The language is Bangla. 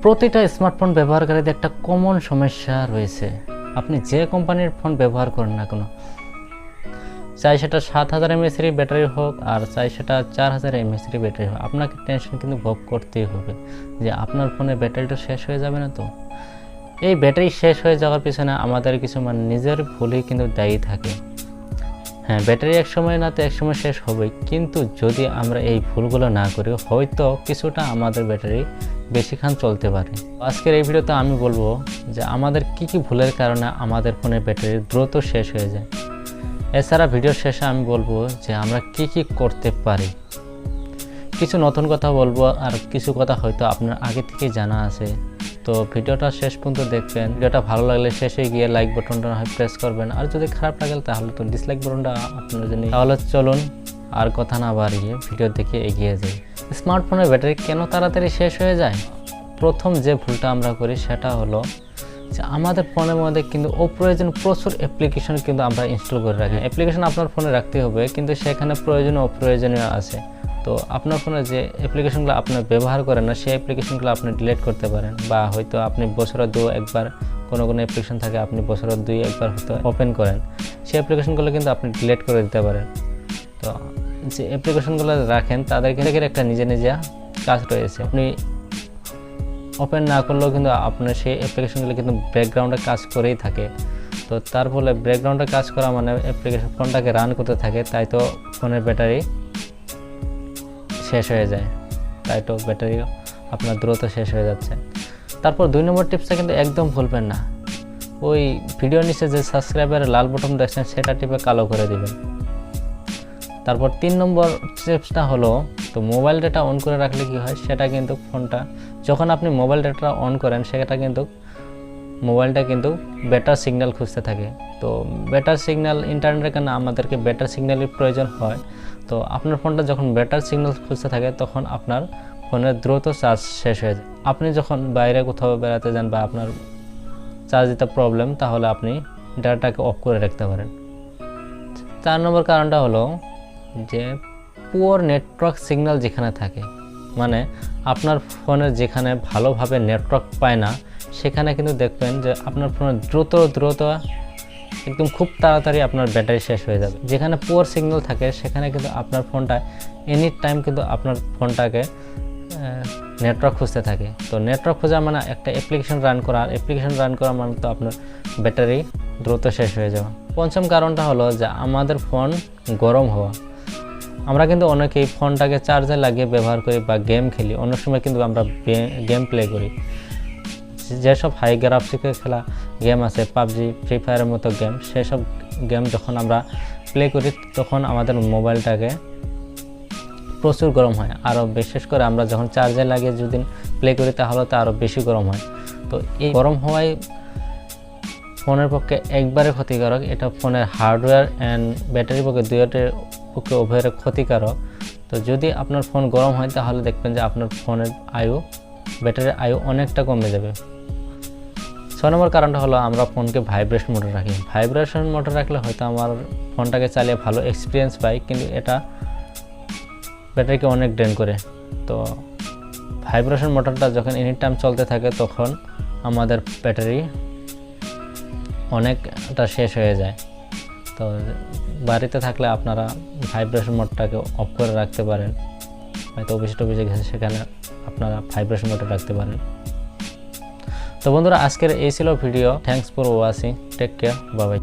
প্রতিটা স্মার্টফোন ব্যবহারকারীদের একটা কমন সমস্যা রয়েছে। আপনি যে কোম্পানির ফোন ব্যবহার করেন না কেন, চাই সেটা 7000 mAh ব্যাটারি হোক আর চাই সেটা 4000 mAh ব্যাটারি হোক, আপনাকে টেনশন কিন্তু ভোগ করতেই হবে যে আপনার ফোনের ব্যাটারিটা শেষ হয়ে যাবে না। তো এই ব্যাটারি শেষ হয়ে যাওয়ার পিছনে আমাদের কিছু নিজের ভুলই কিন্তু দায়ী থাকে। হ্যাঁ, ব্যাটারি এক সময় না তো এক সময় শেষ হবে, কিন্তু যদি আমরা এই ভুলগুলো না করি হয়তো কিছুটা আমাদের ব্যাটারি বেশিক্ষণ চলতে পারে। আজকের এই ভিডিওতে আমি বলবো যে আমাদের কি কি ভুলের কারণে আমাদের ফোনের ব্যাটারি দ্রুত শেষ হয়ে যায়। এছাড়া ভিডিওর শেষে আমি বলবো যে আমরা কি কি করতে পারি। কিছু নতুন কথা বলবো আর কিছু কথা হয়তো আপনার আগে থেকেই জানা আছে। তো ভিডিওটা শেষ পর্যন্ত দেখবেন। ভিডিওটা ভালো লাগলে শেষে গিয়ে লাইক বাটনটা প্রেস করবেন, আর যদি খারাপ লাগে তাহলে তো ডিসলাইক বাটনটা আপনার জন্য। তাহলে চলুন আর কথা না বাড়িয়ে ভিডিও দেখে এগিয়ে যাই। স্মার্টফোনের ব্যাটারি কেন তাড়াতাড়ি শেষ হয়ে যায়? প্রথম যে ভুলটা আমরা করি সেটা হলো যে আমাদের ফোনের মধ্যে কিন্তু অপ্রয়োজন প্রচুর অ্যাপ্লিকেশন কিন্তু আমরা ইনস্টল করে রাখি। অ্যাপ্লিকেশন আপনার ফোনে রাখতে হবে, কিন্তু সেখানে প্রয়োজনীয় অপ্রয়োজনীয় আছে। তো আপনার ফোনে যে অ্যাপ্লিকেশনগুলো আপনি ব্যবহার করেন না সেই অ্যাপ্লিকেশনগুলো আপনি ডিলিট করতে পারেন, বা হয়তো আপনি বছরে একবার কোনো অ্যাপ্লিকেশন থাকে আপনি বছরে একবার হয়তো ওপেন করেন, সেই অ্যাপ্লিকেশনগুলো কিন্তু আপনি ডিলিট করে দিতে পারেন। তো যে অ্যাপ্লিকেশনগুলো রাখেন তাদের কিন্তু একটা নিজে নিজে কাজ রয়েছে, আপনি ওপেন না করলেও কিন্তু আপনার সেই অ্যাপ্লিকেশনগুলো কিন্তু ব্যাকগ্রাউন্ডে কাজ করেই থাকে। তো তার ফলে ব্যাকগ্রাউন্ডে কাজ করা মানে অ্যাপ্লিকেশন ফোনটাকে রান করতে থাকে, তাই তো ফোনের ব্যাটারি শেষ হয়ে যায়, তাই তো ব্যাটারি আপনার দ্রুত শেষ হয়ে যাচ্ছে। তারপর 2 নম্বর টিপসটা কিন্তু একদম ভুলবেন না, ওই ভিডিওর নিচে যে সাবস্ক্রাইবারের লাল বাটন দেখছেন সেটা টিপে কালো করে দিবেন। তারপর 3 নম্বর টিপসটা হলো, তো মোবাইল ডেটা অন করে রাখলে কি হয়, সেটা কিন্তু ফোনটা যখন আপনি মোবাইল ডেটা অন করেন সেটা কিন্তু মোবাইলটা কিন্তু বেটার সিগন্যাল খুঁজতে থাকে। তো বেটার সিগন্যাল ইন্টারনেটের কারণে আমাদেরকে বেটার সিগন্যালের প্রয়োজন হয়। তো আপনার ফোনটা যখন বেটার সিগন্যাল খুঁজতে থাকে তখন আপনার ফোনের দ্রুত চার্জ শেষ হয়ে যায়। আপনি যখন বাইরে কোথাও বেড়াতে যান বা আপনার চার্জ দিতে প্রবলেম, তাহলে আপনি ডাটাটাকে অফ করে রাখতে পারেন। 4 নম্বর কারণটা হলো যে পুয়ার নেটওয়ার্ক সিগন্যাল যেখানে থাকে, মানে আপনার ফোনের যেখানে ভালোভাবে নেটওয়ার্ক পায় না সেখানে কিন্তু দেখবেন যে আপনার ফোনের দ্রুত একদম খুব তাড়াতাড়ি আপনার ব্যাটারি শেষ হয়ে যাবে। যেখানে পুয়ার সিগন্যাল থাকে সেখানে কিন্তু আপনার ফোনটা এনি টাইম কিন্তু আপনার ফোনটাকে নেটওয়ার্ক খুঁজতে থাকে। তো নেটওয়ার্ক খোঁজা মানে একটা অ্যাপ্লিকেশন রান করা, আর অ্যাপ্লিকেশন রান করা মানে তো আপনার ব্যাটারি দ্রুত শেষ হয়ে যাওয়া। পঞ্চম কারণটা হলো যে আমাদের ফোন গরম হওয়া। আমরা কিন্তু অনেকেই ফোনটাকে চার্জে লাগিয়ে ব্যবহার করি বা গেম খেলি, অনেক সময় কিন্তু আমরা গেম প্লে করি। যেসব হাই গ্রাফিক্সে খেলা গেম আছে, পাবজি, ফ্রি ফায়ারের মতো গেম, সেসব গেম যখন আমরা প্লে করি তখন আমাদের মোবাইলটাকে প্রচুর গরম হয়। আরও বিশেষ করে আমরা যখন চার্জে লাগিয়ে যদি প্লে করি তাহলে তো আরও বেশি গরম হয়। তো এই গরম হওয়ায় ফোনের পক্ষে একবারে ক্ষতিকারক। এটা ফোনের হার্ডওয়্যার অ্যান্ড ব্যাটারির পক্ষে দুইটার পক্ষে উভয়ের ক্ষতিকারক। তো যদি আপনার ফোন গরম হয় তাহলে দেখবেন যে আপনার ফোনের ব্যাটারির আয়ু অনেকটা কমে যাবে। 6 নম্বর কারণটা হলো আমরা ফোনকে ভাইব্রেশন মোডে রাখি। ভাইব্রেশন মোডে রাখলে হয়তো আমার ফোনটাকে চালিয়ে ভালো এক্সপিরিয়েন্স পাই, কিন্তু এটা ব্যাটারিকে অনেক ড্রেন করে। তো ভাইব্রেশন মোটরটা যখন এনি টাইম চলতে থাকে তখন আমাদের ব্যাটারি অনেকটা শেষ হয়ে যায়। তো বাড়িতে থাকলে আপনারা ভাইব্রেশন মোডটাকে অফ করে রাখতে পারেন, হয়তো অফিসে গেছে সেখানে আপনারা ভাইব্রেশন মোডে রাখতে পারেন। তো বন্ধুরা, আজকের এই ছিল ভিডিও। Thanks for watching, take care, bye by.